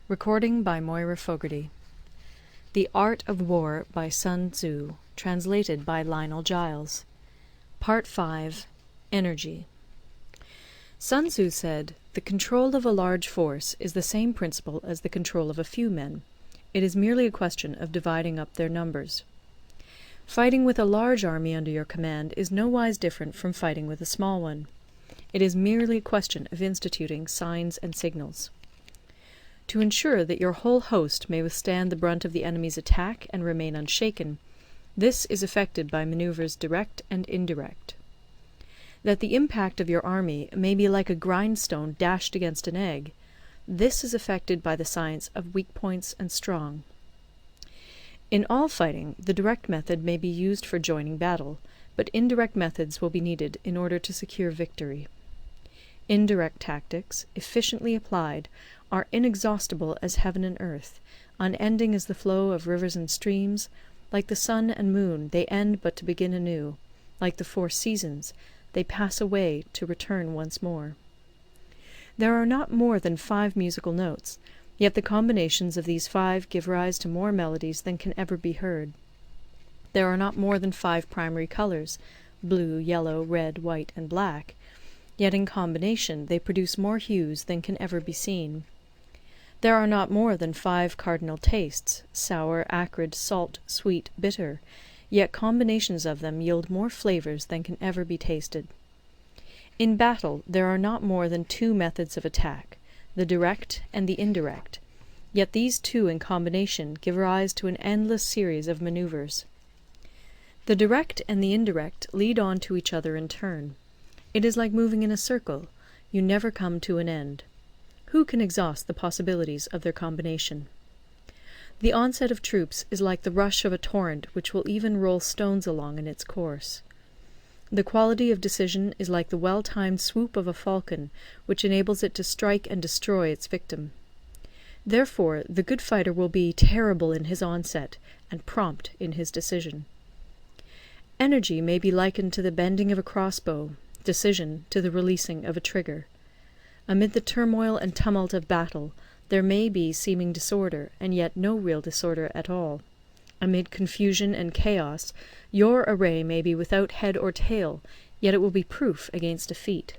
Recording by Moira Fogarty. The Art of War by Sun Tzu, translated by Lionel Giles. Part 5. Energy. Sun Tzu said, "The control of a large force is the same principle as the control of a few men. It is merely a question of dividing up their numbers." Fighting with a large army under your command is nowise different from fighting with a small one. It is merely a question of instituting signs and signals. To ensure that your whole host may withstand the brunt of the enemy's attack and remain unshaken, this is effected by maneuvers direct and indirect. That the impact of your army may be like a grindstone dashed against an egg, this is effected by the science of weak points and strong. In all fighting, the direct method may be used for joining battle, but indirect methods will be needed in order to secure victory. Indirect tactics, efficiently applied, are inexhaustible as heaven and earth, unending as the flow of rivers and streams. Like the sun and moon, they end but to begin anew. Like the 4 seasons, they pass away to return once more. There are not more than 5 musical notes, yet the combinations of these 5 give rise to more melodies than can ever be heard. There are not more than 5 primary colors, blue, yellow, red, white, and black, yet in combination they produce more hues than can ever be seen. There are not more than 5 cardinal tastes, sour, acrid, salt, sweet, bitter, yet combinations of them yield more flavors than can ever be tasted. In battle there are not more than 2 methods of attack, the direct and the indirect, yet these 2 in combination give rise to an endless series of maneuvers. The direct and the indirect lead on to each other in turn. It is like moving in a circle, you never come to an end. Who can exhaust the possibilities of their combination? The onset of troops is like the rush of a torrent which will even roll stones along in its course. The quality of decision is like the well-timed swoop of a falcon, which enables it to strike and destroy its victim. Therefore, the good fighter will be terrible in his onset, and prompt in his decision. Energy may be likened to the bending of a crossbow, decision to the releasing of a trigger. Amid the turmoil and tumult of battle, there may be seeming disorder, and yet no real disorder at all. Amid confusion and chaos, your array may be without head or tail, yet it will be proof against defeat.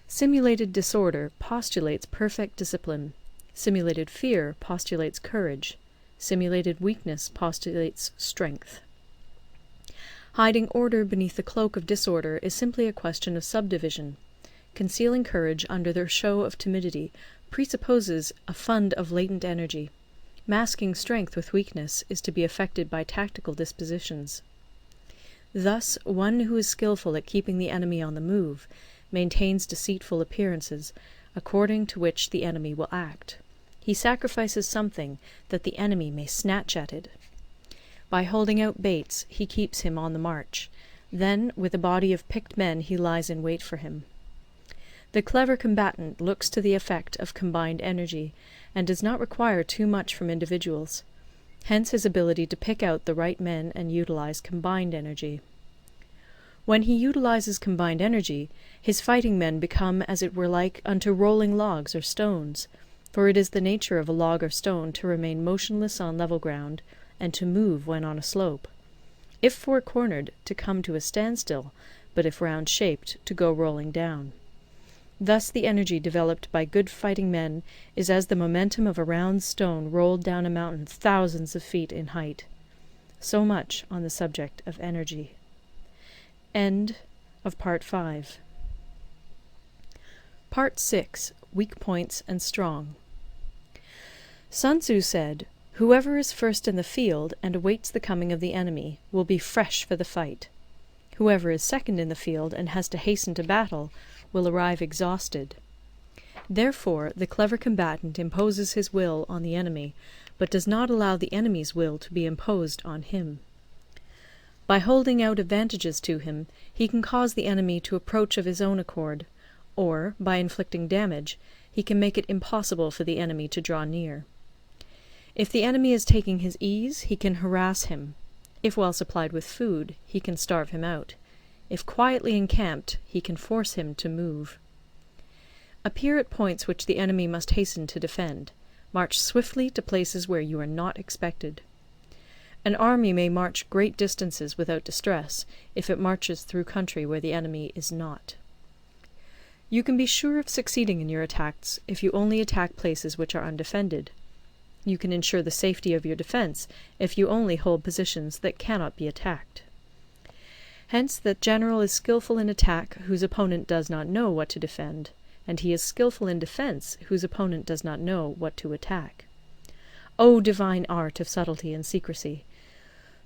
Simulated disorder postulates perfect discipline. Simulated fear postulates courage. Simulated weakness postulates strength. Hiding order beneath the cloak of disorder is simply a question of subdivision. Concealing courage under the show of timidity presupposes a fund of latent energy. Masking strength with weakness is to be effected by tactical dispositions. Thus, one who is skilful at keeping the enemy on the move maintains deceitful appearances, according to which the enemy will act. He sacrifices something that the enemy may snatch at it. By holding out baits, he keeps him on the march. Then, with a body of picked men, he lies in wait for him. The clever combatant looks to the effect of combined energy, and does not require too much from individuals. Hence his ability to pick out the right men and utilize combined energy. When he utilizes combined energy, his fighting men become as it were like unto rolling logs or stones, for it is the nature of a log or stone to remain motionless on level ground, and to move when on a slope. If four-cornered, to come to a standstill, but if round-shaped, to go rolling down. Thus the energy developed by good fighting men is as the momentum of a round stone rolled down a mountain thousands of feet in height. So much on the subject of energy. End of Part 5. Part 6. Weak Points and Strong. Sun Tzu said, "Whoever is first in the field and awaits the coming of the enemy will be fresh for the fight. Whoever is second in the field and has to hasten to battle will arrive exhausted." Therefore, the clever combatant imposes his will on the enemy, but does not allow the enemy's will to be imposed on him. By holding out advantages to him, he can cause the enemy to approach of his own accord, or, by inflicting damage, he can make it impossible for the enemy to draw near. If the enemy is taking his ease, he can harass him. If well supplied with food, he can starve him out. If quietly encamped, he can force him to move. Appear at points which the enemy must hasten to defend. March swiftly to places where you are not expected. An army may march great distances without distress, if it marches through country where the enemy is not. You can be sure of succeeding in your attacks if you only attack places which are undefended. You can ensure the safety of your defense if you only hold positions that cannot be attacked. Hence that general is skillful in attack whose opponent does not know what to defend, and he is skillful in defense whose opponent does not know what to attack. O divine art of subtlety and secrecy!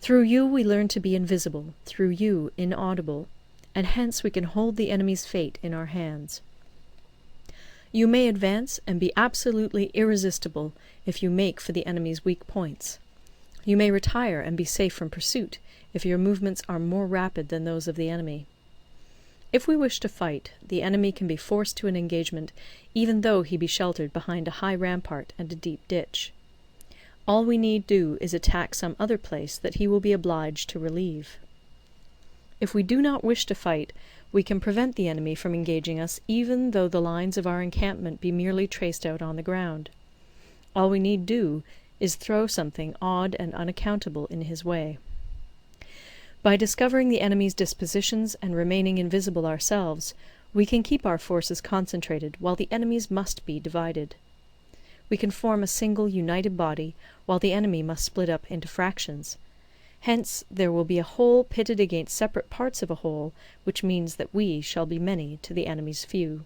Through you we learn to be invisible, through you inaudible, and hence we can hold the enemy's fate in our hands. You may advance and be absolutely irresistible if you make for the enemy's weak points. You may retire and be safe from pursuit if your movements are more rapid than those of the enemy. If we wish to fight, the enemy can be forced to an engagement even though he be sheltered behind a high rampart and a deep ditch. All we need do is attack some other place that he will be obliged to relieve. If we do not wish to fight, we can prevent the enemy from engaging us even though the lines of our encampment be merely traced out on the ground. All we need do is throw something odd and unaccountable in his way. By discovering the enemy's dispositions and remaining invisible ourselves, we can keep our forces concentrated while the enemy's must be divided. We can form a single united body while the enemy must split up into fractions. Hence there will be a whole pitted against separate parts of a whole, which means that we shall be many to the enemy's few.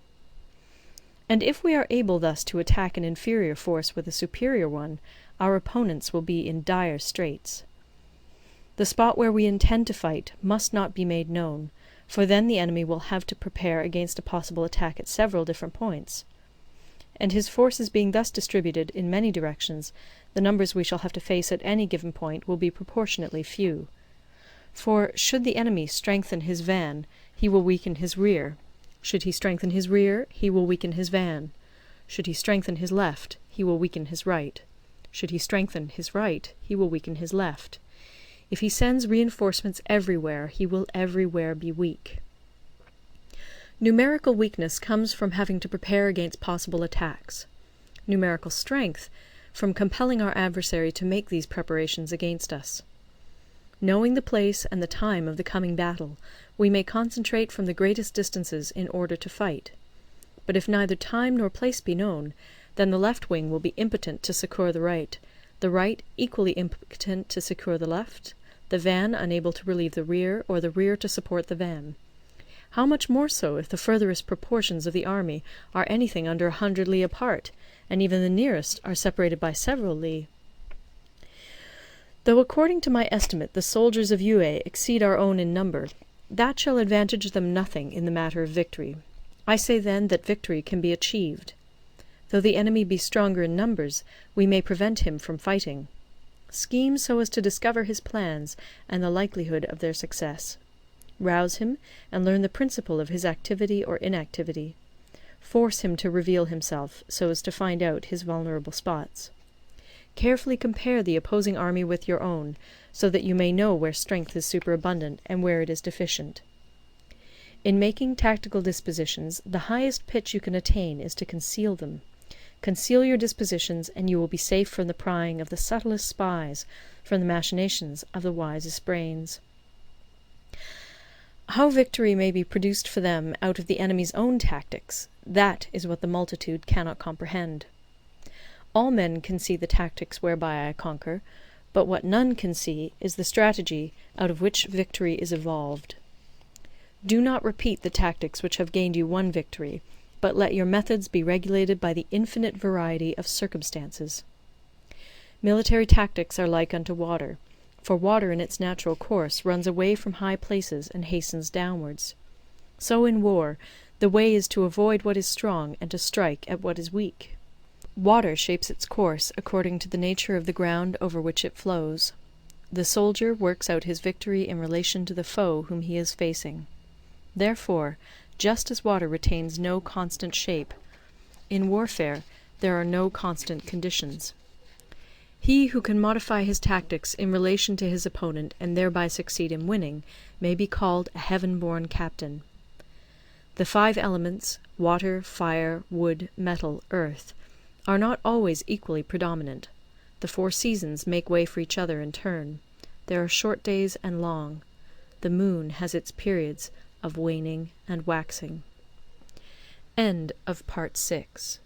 And if we are able thus to attack an inferior force with a superior one, our opponents will be in dire straits. The spot where we intend to fight must not be made known, for then the enemy will have to prepare against a possible attack at several different points. And his forces being thus distributed in many directions, the numbers we shall have to face at any given point will be proportionately few. For should the enemy strengthen his van, he will weaken his rear. Should he strengthen his rear, he will weaken his van. Should he strengthen his left, he will weaken his right. Should he strengthen his right, he will weaken his left. If he sends reinforcements everywhere, he will everywhere be weak. Numerical weakness comes from having to prepare against possible attacks. Numerical strength from compelling our adversary to make these preparations against us. Knowing the place and the time of the coming battle, we may concentrate from the greatest distances in order to fight. But if neither time nor place be known, then the left wing will be impotent to succour the right equally impotent to succour the left, the van unable to relieve the rear, or the rear to support the van. How much more so if the furthest proportions of the army are anything under 100 li apart, and even the nearest are separated by several li? Though according to my estimate the soldiers of Yue exceed our own in number, that shall advantage them nothing in the matter of victory. I say then that victory can be achieved. Though the enemy be stronger in numbers, we may prevent him from fighting. Scheme so as to discover his plans and the likelihood of their success. Rouse him, and learn the principle of his activity or inactivity. Force him to reveal himself, so as to find out his vulnerable spots. Carefully compare the opposing army with your own, so that you may know where strength is superabundant and where it is deficient. In making tactical dispositions, the highest pitch you can attain is to conceal them. Conceal your dispositions, and you will be safe from the prying of the subtlest spies, from the machinations of the wisest brains. How victory may be produced for them out of the enemy's own tactics, that is what the multitude cannot comprehend. All men can see the tactics whereby I conquer, but what none can see is the strategy out of which victory is evolved. Do not repeat the tactics which have gained you one victory, but let your methods be regulated by the infinite variety of circumstances. Military tactics are like unto water, for water in its natural course runs away from high places and hastens downwards. So in war, the way is to avoid what is strong and to strike at what is weak. Water shapes its course according to the nature of the ground over which it flows. The soldier works out his victory in relation to the foe whom he is facing. Therefore, just as water retains no constant shape, in warfare there are no constant conditions. He who can modify his tactics in relation to his opponent and thereby succeed in winning may be called a heaven-born captain. The 5 elements, water, fire, wood, metal, earth, are not always equally predominant. The 4 seasons make way for each other in turn. There are short days and long. The moon has its periods of waning and waxing. End of Part 6.